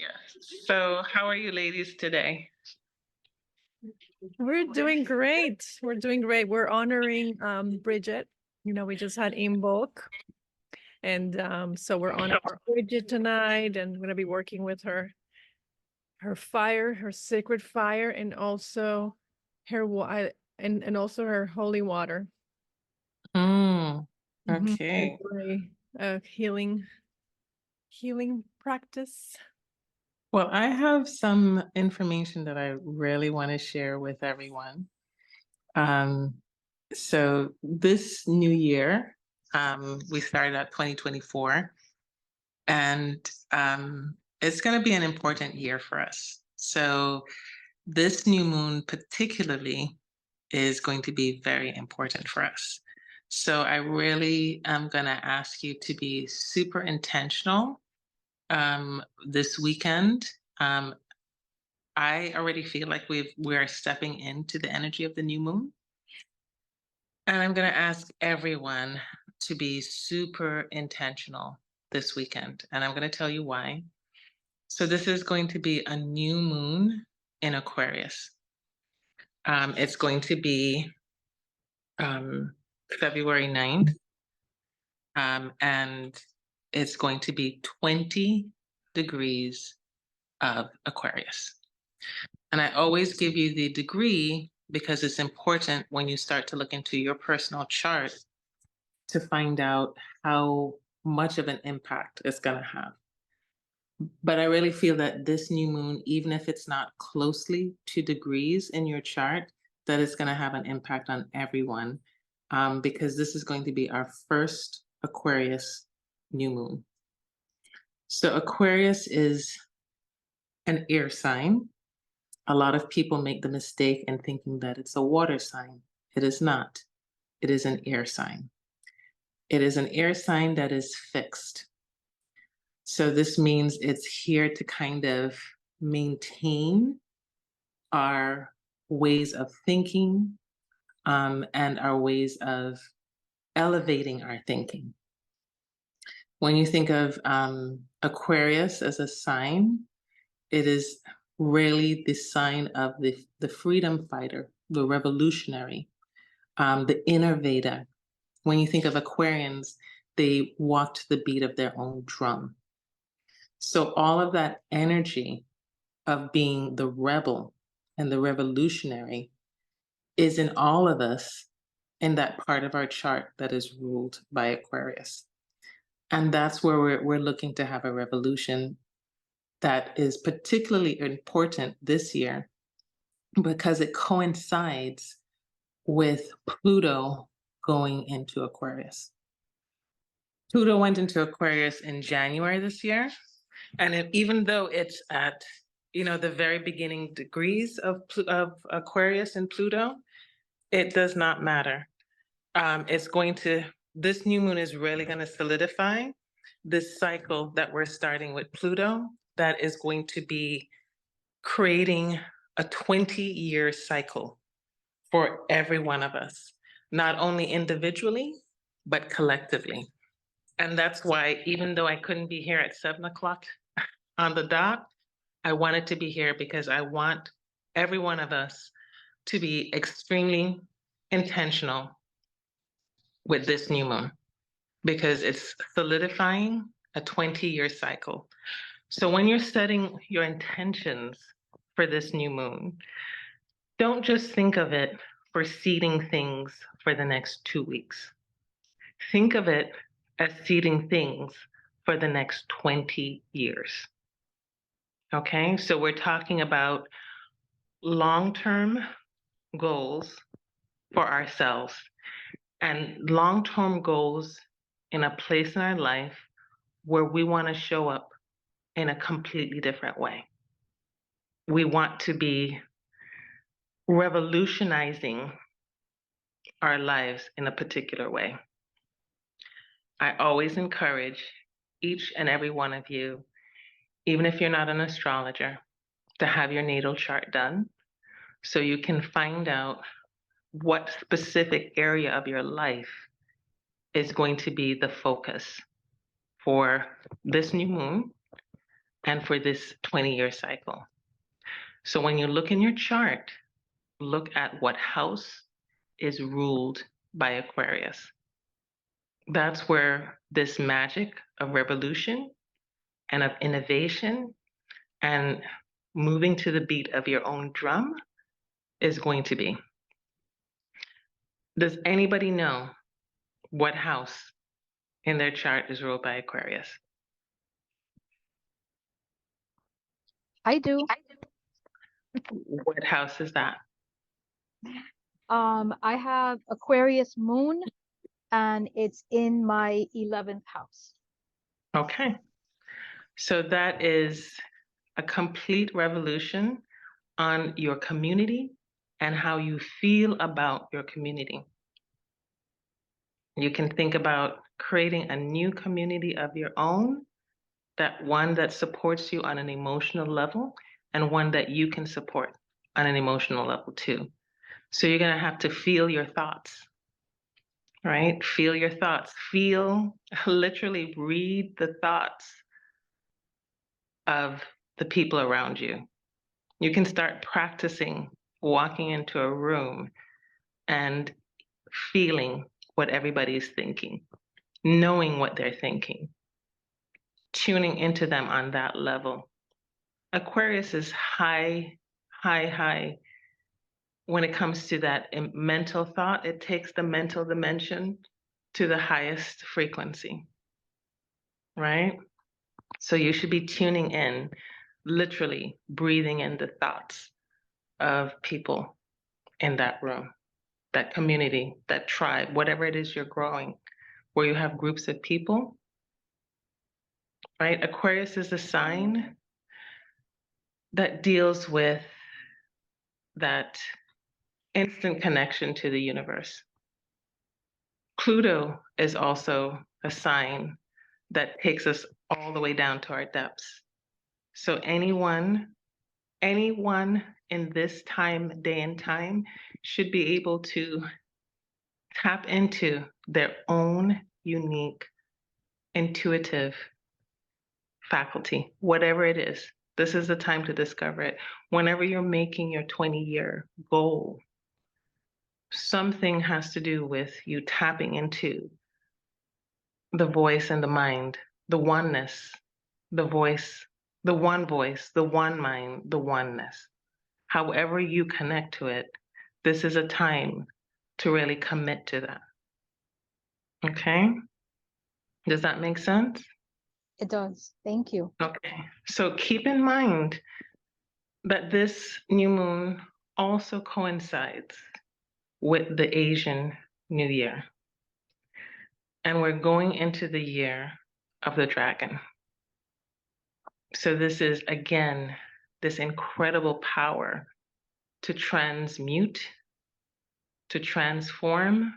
Yes. So, how are you ladies today? We're doing great. We're doing great. We're honoring Bridget. We just had Imbolc. And so we're honoring Bridget tonight, and we're gonna be working with her fire, her sacred fire, and also and also her holy water. Mm, Mhm. okay. A healing practice. Well, I have some information that I really want to share with everyone. Um, so this new year, we started at 2024, and it's going to be an important year for us. So this new moon particularly is going to be very important for us. So I really am going to ask you to be super intentional this weekend. Um, I already feel like we're stepping into the energy of the new moon. And I'm going to ask everyone to be super intentional this weekend. And I'm going to tell you why. So this is going to be a new moon in Aquarius. It's going to be February 9th. And it's going to be 20 degrees of Aquarius. And I always give you the degree because it's important when you start to look into your personal chart to find out how much of an impact it's going to have. But I really feel that this new moon, even if it's not closely to degrees in your chart, that it's going to have an impact on everyone because this is going to be our first Aquarius new moon. So Aquarius is an air sign. A lot of people make the mistake in thinking that it's a water sign. It is not. It is an air sign. It is an air sign that is fixed. So this means it's here to kind of maintain our ways of thinking and our ways of elevating our thinking. When you think of Aquarius as a sign, it is really the sign of the freedom fighter, the revolutionary, the innovator. When you think of Aquarians, they walk to the beat of their own drum. So all of that energy of being the rebel and the revolutionary is in all of us in that part of our chart that is ruled by Aquarius. And that's where we're looking to have a revolution that is particularly important this year because it coincides with Pluto going into Aquarius. Pluto went into Aquarius in January this year. And even though it's at, the very beginning degrees of Aquarius and Pluto, it does not matter. This new moon is really going to solidify this cycle that we're starting with Pluto that is going to be creating a 20-year cycle for every one of us, not only individually, but collectively. And that's why, even though I couldn't be here at 7 o'clock on the dot, I wanted to be here because I want every one of us to be extremely intentional with this new moon because it's solidifying a 20-year cycle. So when you're setting your intentions for this new moon, don't just think of it for seeding things for the next 2 weeks. Think of it as seeding things for the next 20 years. Okay, so we're talking about long-term goals for ourselves and long-term goals in a place in our life where we want to show up in a completely different way. We want to be revolutionizing our lives in a particular way. I always encourage each and every one of you, even if you're not an astrologer, to have your natal chart done so you can find out what specific area of your life is going to be the focus for this new moon and for this 20-year cycle. So when you look in your chart, look at what house is ruled by Aquarius. That's where this magic of revolution and of innovation and moving to the beat of your own drum is going to be. Does anybody know what house in their chart is ruled by Aquarius? I do. What house is that? I have Aquarius moon and it's in my 11th house. Okay. So that is a complete revolution on your community and how you feel about your community. You can think about creating a new community of your own, that one that supports you on an emotional level and one that you can support on an emotional level too. So you're going to have to feel your thoughts, right? Feel your thoughts. Feel, literally read the thoughts of the people around you. You can start practicing walking into a room and feeling what everybody's thinking, knowing what they're thinking, tuning into them on that level. Aquarius is high, high, high. When it comes to that mental thought, it takes the mental dimension to the highest frequency, right? So you should be tuning in, literally breathing in the thoughts of people in that room, that community, that tribe, whatever it is you're growing, where you have groups of people, right? Aquarius is a sign that deals with that instant connection to the universe. Pluto is also a sign that takes us all the way down to our depths. So anyone in this time, day and time, should be able to tap into their own unique, intuitive faculty, whatever it is. This is the time to discover it. Whenever you're making your 20-year goal, something has to do with you tapping into the voice and the mind, the oneness, the voice, the one mind, the oneness. However you connect to it, this is a time to really commit to that. Okay? Does that make sense? It does. Thank you. Okay. So keep in mind that this new moon also coincides with the Asian New Year. And we're going into the year of the dragon. So this is, again, this incredible power to transmute, to transform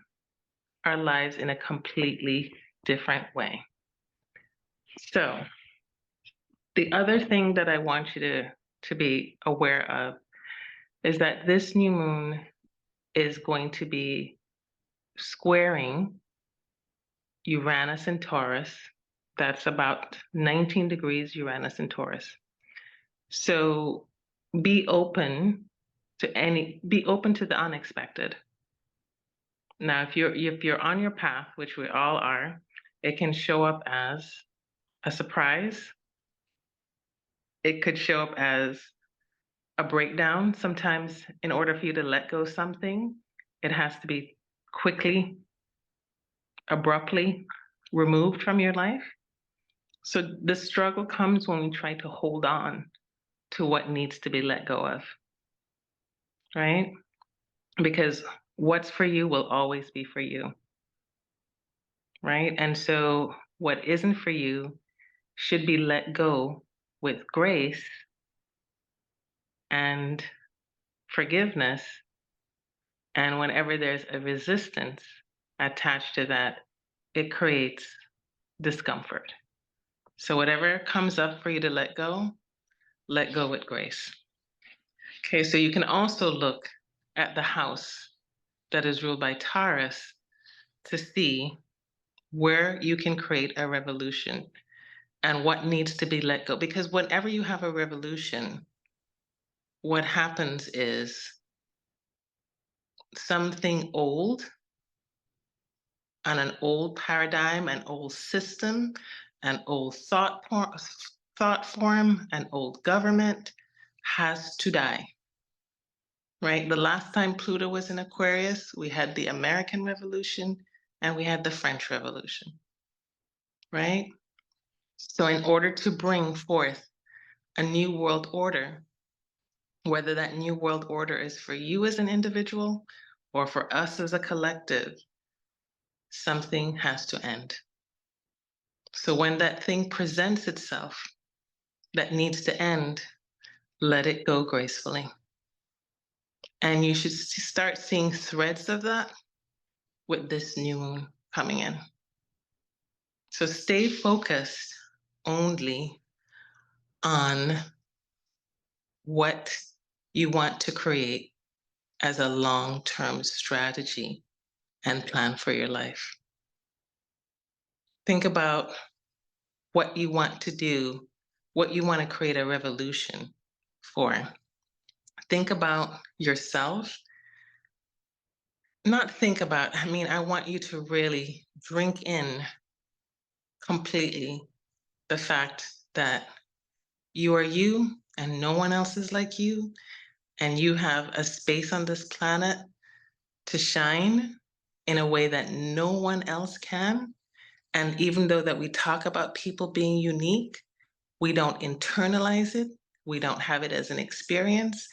our lives in a completely different way. So the other thing that I want you to be aware of is that this new moon is going to be squaring Uranus and Taurus. That's about 19 degrees Uranus and Taurus. So be open to the unexpected. Now, if you're on your path, which we all are, it can show up as a surprise. It could show up as a breakdown. Sometimes in order for you to let go something, it has to be quickly, abruptly removed from your life. So the struggle comes when we try to hold on to what needs to be let go of, right? Because what's for you will always be for you, right? And so what isn't for you should be let go with grace and forgiveness. And whenever there's a resistance attached to that, it creates discomfort. So whatever comes up for you to let go with grace. Okay, so you can also look at the house that is ruled by Taurus to see where you can create a revolution and what needs to be let go. Because whenever you have a revolution, what happens is something old and an old paradigm, an old system, an old thought form, an old government has to die, right? The last time Pluto was in Aquarius, we had the American Revolution and we had the French Revolution, right? So in order to bring forth a new world order, whether that new world order is for you as an individual or for us as a collective, something has to end. So when that thing presents itself that needs to end, let it go gracefully. And you should start seeing threads of that with this new moon coming in. So stay focused only on what you want to create as a long-term strategy and plan for your life. Think about what you want to do, what you want to create a revolution for. Think about yourself. Not think about, I mean, I want you to really drink in completely the fact that you are you and no one else is like you, and you have a space on this planet to shine in a way that no one else can. And even though that we talk about people being unique, we don't internalize it. We don't have it as an experience.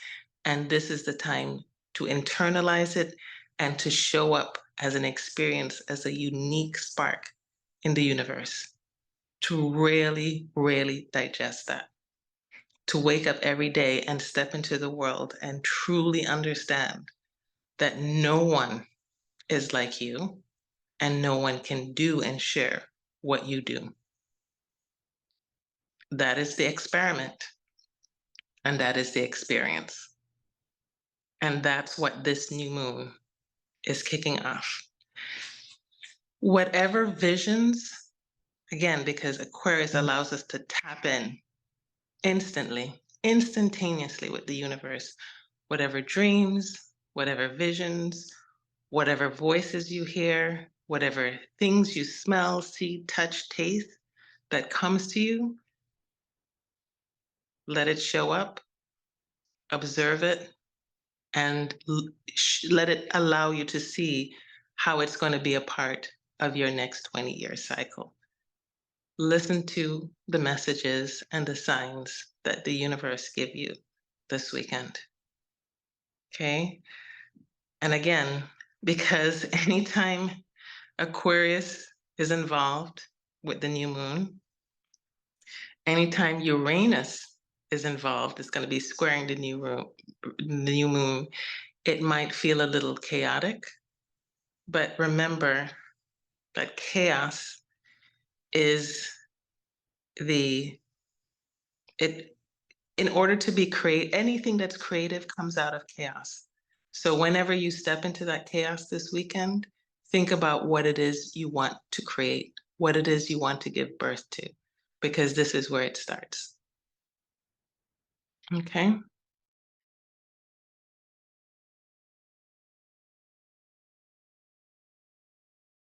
And this is the time to internalize it and to show up as an experience, as a unique spark in the universe, to really, really digest that, to wake up every day and step into the world and truly understand that no one is like you and no one can do and share what you do. That is the experiment, and that is the experience. And that's what this new moon is kicking off. Whatever visions, again, because Aquarius allows us to tap in instantly, instantaneously with the universe, whatever dreams, whatever visions, whatever voices you hear, whatever things you smell, see, touch, taste that comes to you, let it show up, observe it, and let it allow you to see how it's going to be a part of your next 20-year cycle. Listen to the messages and the signs that the universe give you this weekend. Okay? And again, because anytime Aquarius is involved with the new moon, anytime Uranus is involved, it's going to be squaring the new moon. It might feel a little chaotic, but remember that chaos is in order to be anything that's creative comes out of chaos. So whenever you step into that chaos this weekend, think about what it is you want to create, what it is you want to give birth to, because this is where it starts. Okay?